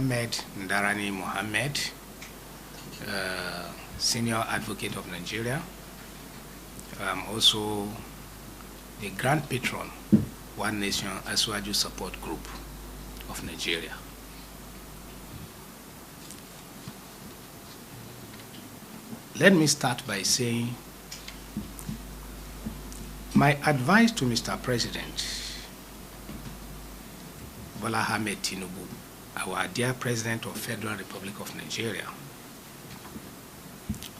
Mohammed Ndarani Mohammed, Senior Advocate of Nigeria. I'm also the Grand Patron, One Nation Asuaju Support Group of Nigeria. Let me start by saying my advice to Mr. President Bola Ahmed Tinubu, our dear President of Federal Republic of Nigeria,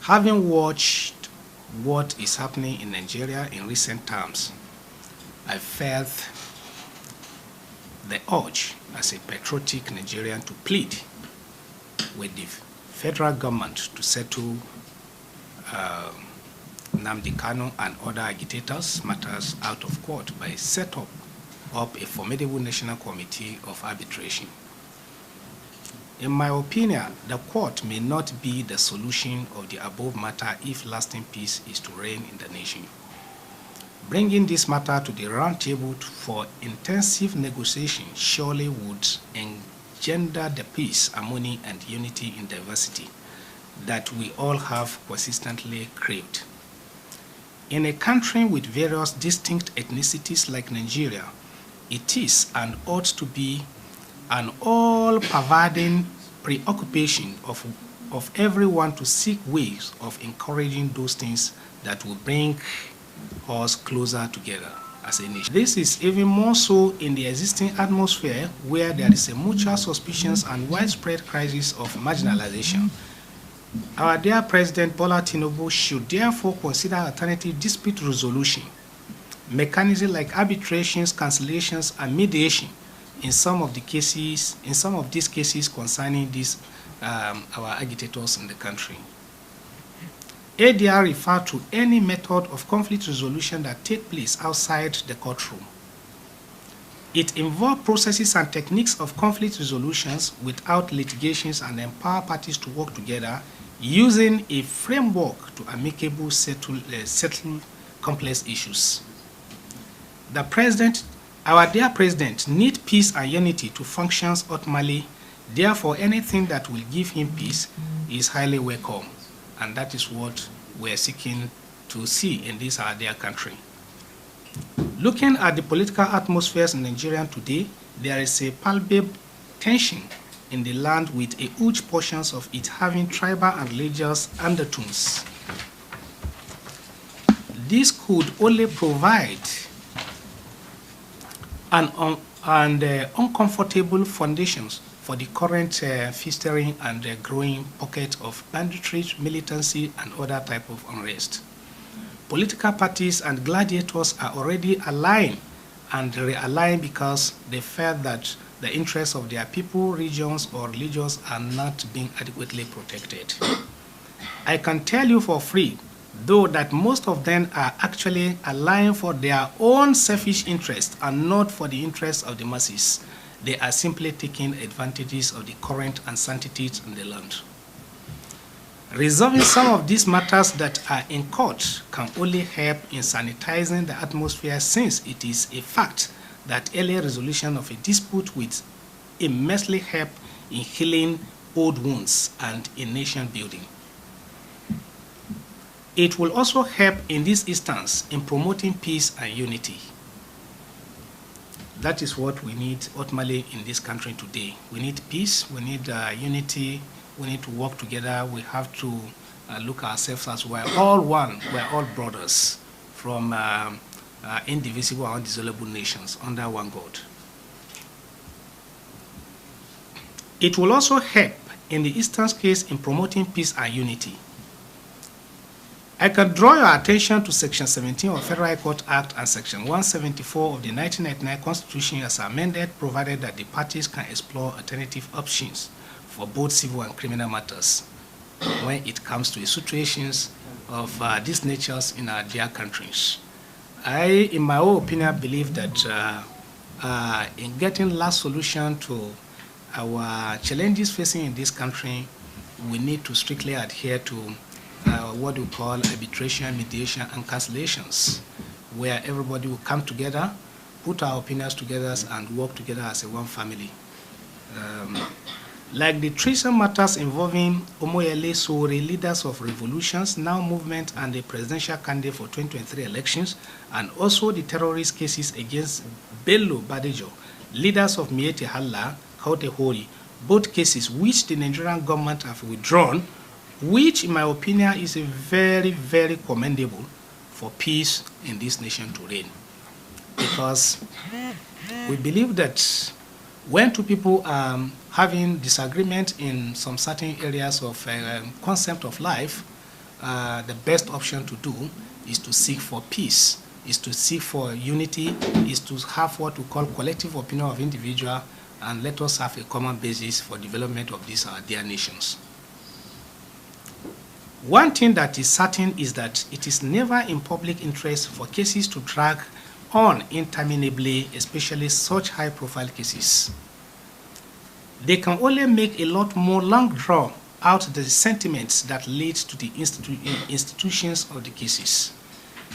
having watched what is happening in Nigeria in recent times, I felt the urge as a patriotic Nigerian to plead with the federal government to settle Nnamdi Kanu and other agitators matters out of court by setting up a formidable national committee of arbitration. In my opinion, the court may not be the solution of the above matter if lasting peace is to reign in the nation. Bringing this matter to the round table for intensive negotiation surely would engender the peace, harmony, and unity in diversity that we all have consistently craved. In a country with various distinct ethnicities like Nigeria, it is and ought to be an all-pervading preoccupation of everyone to seek ways of encouraging those things that will bring us closer together as a nation. This is even more so in the existing atmosphere where there is a mutual suspicions and widespread crisis of marginalization. Our dear President Bola Tinubu should therefore consider alternative dispute resolution mechanisms like arbitrations, cancellations, and mediation in some of these cases concerning our agitators in the country. ADR refer to any method of conflict resolution that take place outside the courtroom. It involves processes and techniques of conflict resolutions without litigations and empower parties to work together using a framework to amicably settle complex issues. Our dear President needs peace and unity to function optimally. Therefore, anything that will give him peace is highly welcome. And that is what we are seeking to see in this our dear country. Looking at the political atmospheres in Nigeria today, there is a palpable tension in the land with a huge portions of it having tribal and religious undertones. This could only provide uncomfortable foundations for the current festering and growing pocket of banditry, militancy, and other type of unrest. Political parties and gladiators are already aligned and realigned because they felt that the interests of their people, regions, or religions are not being adequately protected. I can tell you for free, though, that most of them are actually aligned for their own selfish interests and not for the interests of the masses. They are simply taking advantages of the current uncertainties in the land. Resolving some of these matters that are in court can only help in sanitizing the atmosphere, since it is a fact that early resolution of a dispute will immensely help in healing old wounds and in nation building. It will also help in this instance in promoting peace and unity. That is what we need ultimately in this country today. We need peace, we need unity, we need to work together. We have to look at ourselves as we're all one, we're all brothers from indivisible and indissoluble nations under one God. It will also help in the instance case in promoting peace and unity. I can draw your attention to Section 17 of Federal High Court Act and Section 174 of the 1999 Constitution as amended, provided that the parties can explore alternative options for both civil and criminal matters when it comes to situations of these natures in our dear countries. I, in my own opinion, believe that in getting last solution to our challenges facing in this country, we need to strictly adhere to what we call arbitration, mediation, and cancellations, where everybody will come together, put our opinions together, and work together as a one family. Like the treason matters involving Omoyele Sowore, leaders of revolutions, now movement, and the presidential candidate for 2023 elections, and also the terrorist cases against Bello Badejo, leaders of Miete Halla, Kaute Hori, both cases which the Nigerian government have withdrawn, which in my opinion is a very, very commendable for peace in this nation to reign. Because we believe that when two people are having disagreement in some certain areas of concept of life, the best option to do is to seek for peace, is to seek for unity, is to have what we call collective opinion of individual, and let us have a common basis for development of these our dear nations. One thing that is certain is that it is never in public interest for cases to drag on interminably, especially such high-profile cases. They can only make a lot more long draw out the sentiments that lead to the institutions of the cases.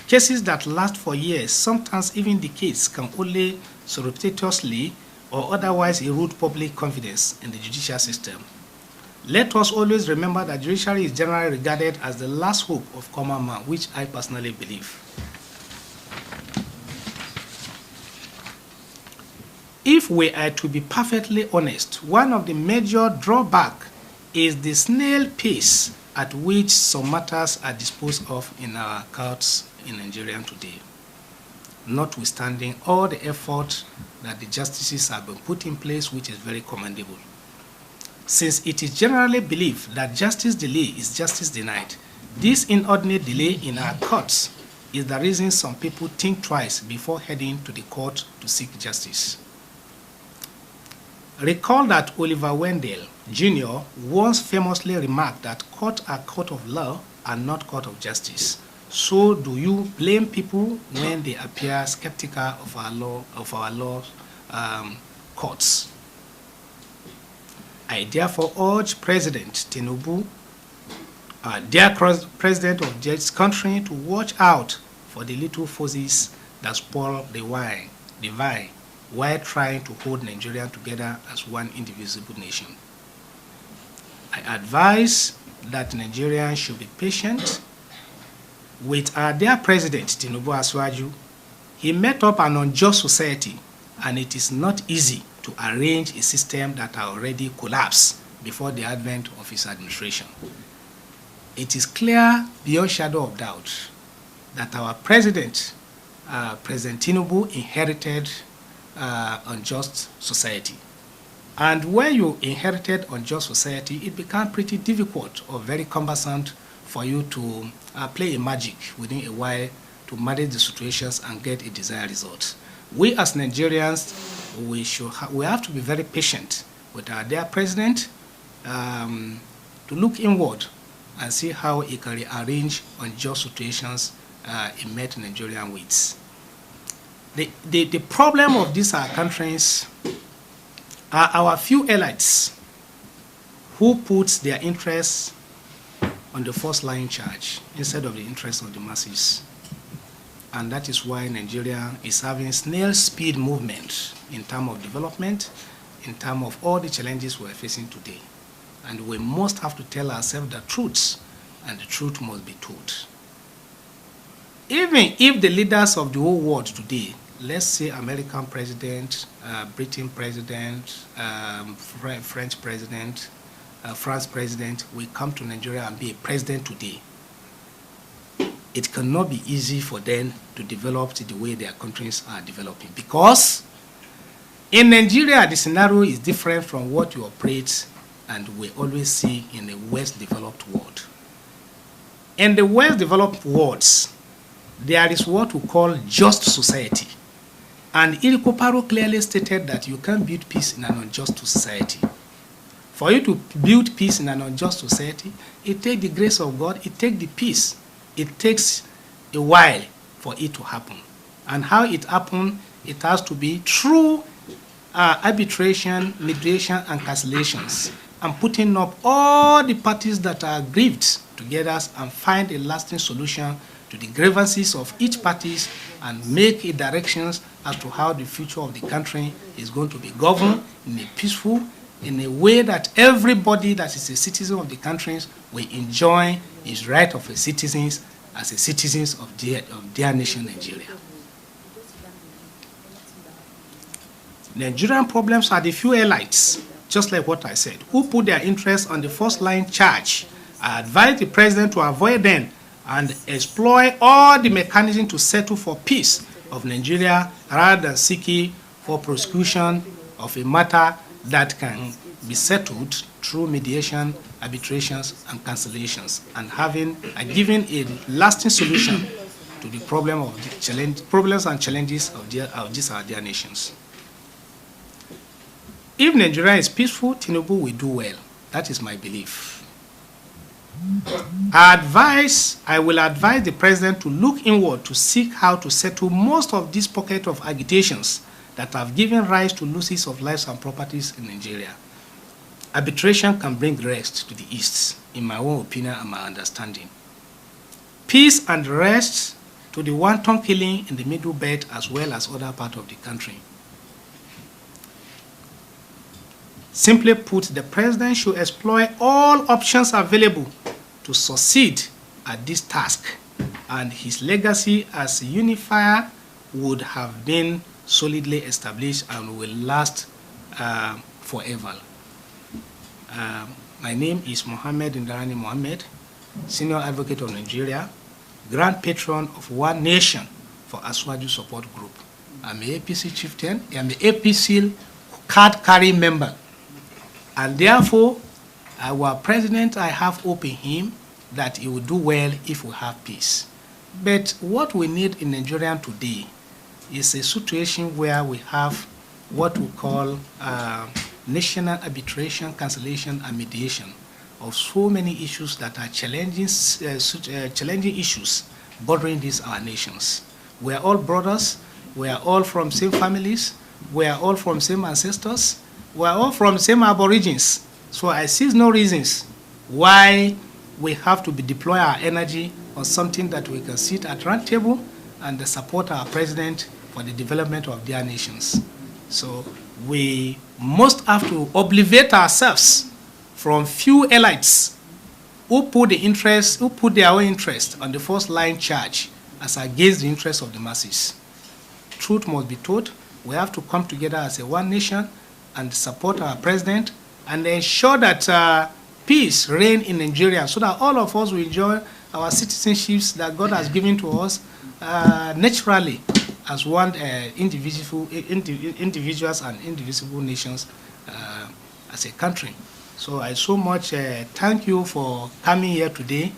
Cases that last for years, sometimes even decades, can only surreptitiously or otherwise erode public confidence in the judicial system. Let us always remember that judiciary is generally regarded as the last hope of common man, which I personally believe. If we are to be perfectly honest, one of the major drawbacks is the snail pace at which some matters are disposed of in our courts in Nigeria today, notwithstanding all the effort that the justices have been put in place, which is very commendable. Since it is generally believed that justice delay is justice denied, this inordinate delay in our courts is the reason some people think twice before heading to the court to seek justice. Recall that Oliver Wendell Jr. once famously remarked that courts are court of law and not court of justice. So do you blame people when they appear skeptical of our law courts? I therefore urge President Tinubu, dear President of this country, to watch out for the little forces that spoil the vine while trying to hold Nigeria together as one indivisible nation. I advise that Nigerians should be patient with our dear President Tinubu Aswaju. He met up an unjust society, and it is not easy to arrange a system that are already collapsed before the advent of his administration. It is clear beyond shadow of doubt that our President, President Tinubu, inherited unjust society. And when you inherited unjust society, it became pretty difficult or very cumbersome for you to play a magic within a while to manage the situations and get a desired result. We as Nigerians, we have to be very patient with our dear president to look inward and see how he can rearrange unjust situations in met Nigerian ways. The problem of these countries are our few elites who put their interests on the first line charge instead of the interests of the masses. And that is why Nigeria is having snail speed movement in terms of development, in terms of all the challenges we are facing today. And we must have to tell ourselves the truth, and the truth must be told. Even if the leaders of the whole world today, let's say American president, Britain president, French president, France president, will come to Nigeria and be a president today, it cannot be easy for them to develop the way their countries are developing. Because in Nigeria, the scenario is different from what you operate and we always see in the West developed world. In the West developed worlds, there is what we call just society. And Irikoparo clearly stated that you can't build peace in an unjust society. For you to build peace in an unjust society, it takes the grace of God, it takes the peace. It takes a while for it to happen. And how it happens, it has to be through arbitration, mediation, and cancellations, and putting up all the parties that are aggrieved together and find a lasting solution to the grievances of each party and make directions as to how the future of the country is going to be governed in a peaceful, in a way that everybody that is a citizen of the countries will enjoy his right of a citizens as a citizens of their nation, Nigeria. Nigerian problems are the few elites, just like what I said, who put their interests on the first line charge. I advise the president to avoid them and exploit all the mechanisms to settle for peace of Nigeria rather than seeking for prosecution of a matter that can be settled through mediation, arbitrations, and cancellations, and giving a lasting solution to the problems and challenges of their nations. If Nigeria is peaceful, Tinubu will do well. That is my belief. I will advise the president to look inward to seek how to settle most of these pockets of agitations that have given rise to losses of lives and properties in Nigeria. Arbitration can bring rest to the East, in my own opinion and my understanding. Peace and rest to the wanton killing in the Middle Belt as well as other parts of the country. Simply put, the president should exploit all options available to succeed at this task, and his legacy as a unifier would have been solidly established and will last forever. My name is Mohammed Ndarani Mohammed, Senior Advocate of Nigeria, Grand Patron of One Nation for Aswaju Support Group. I'm an APC chieftain, I'm an APC card-carrying member. And therefore, our president, I have hope in him that he will do well if we have peace. But what we need in Nigeria today is a situation where we have what we call national arbitration, cancellation, and mediation of so many issues that are challenging issues bothering our nations. We are all brothers, we are all from same families, we are all from same ancestors, we are all from same aborigines. So I see no reasons why we have to deploy our energy on something that we can sit at round table and support our president for the development of their nations. So we must have to obligate ourselves from few elites who put their own interest on the first line charge as against the interest of the masses. Truth must be told. We have to come together as a one nation and support our president and ensure that peace reign in Nigeria so that all of us will enjoy our citizenships that God has given to us naturally as one individuals and indivisible nations as a country. So I so much thank you for coming here today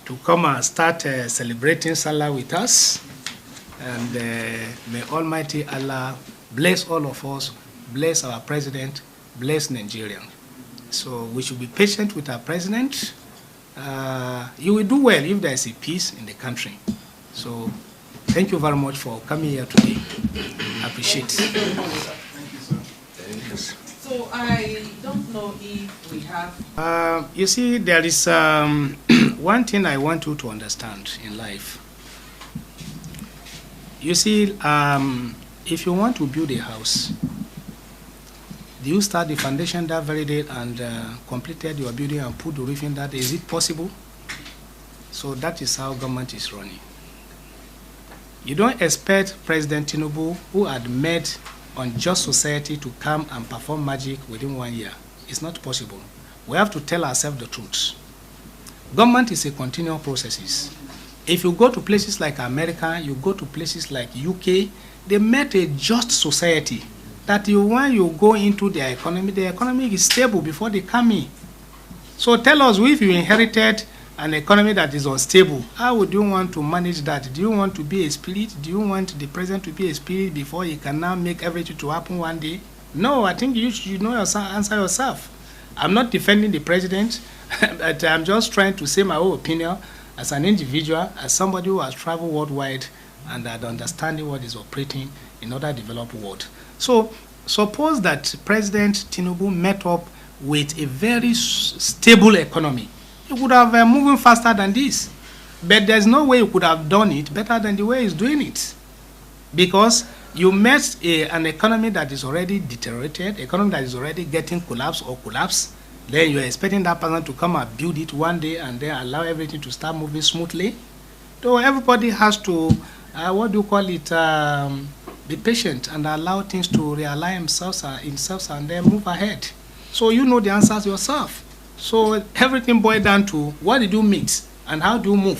to come and start celebrating Salah with us. And may Almighty Allah bless all of us, bless our president, bless Nigeria. So we should be patient with our president. You will do well if there is a peace in the country. So thank you very much for coming here today. I appreciate it. Thank you, sir. Thank you. So I don't know if we have... you see, there is one thing I want you to understand in life. You see, if you want to build a house, do you start the foundation that very day and completed your building and put the roof in that? Is it possible? So that is how government is running. You don't expect President Tinubu, who had met on Just Society, to come and perform magic within 1 year. It's not possible. We have to tell ourselves the truth. Government is a continual process. If you go to places like America, you go to places like UK, they met a just society that when you go into the economy is stable before they come in. So tell us, if you inherited an economy that is unstable, how would you want to manage that? Do you want to be a spirit? Do you want the president to be a spirit before he can now make everything to happen one day? No, I think you should know answer yourself. I'm not defending the president, but I'm just trying to say my own opinion as an individual, as somebody who has traveled worldwide and had understanding what is operating in other developed world. So suppose that President Tinubu met up with a very stable economy. He would have moving faster than this. But there's no way he could have done it better than the way he's doing it. Because You met an economy that is already deteriorated, economy that is already getting collapsed or collapsed. Then you're expecting that person to come and build it one day and then allow everything to start moving smoothly. So everybody has to, be patient and allow things to realign themselves and then move ahead. So you know the answers yourself. So everything boils down to what did you mix and how do you move?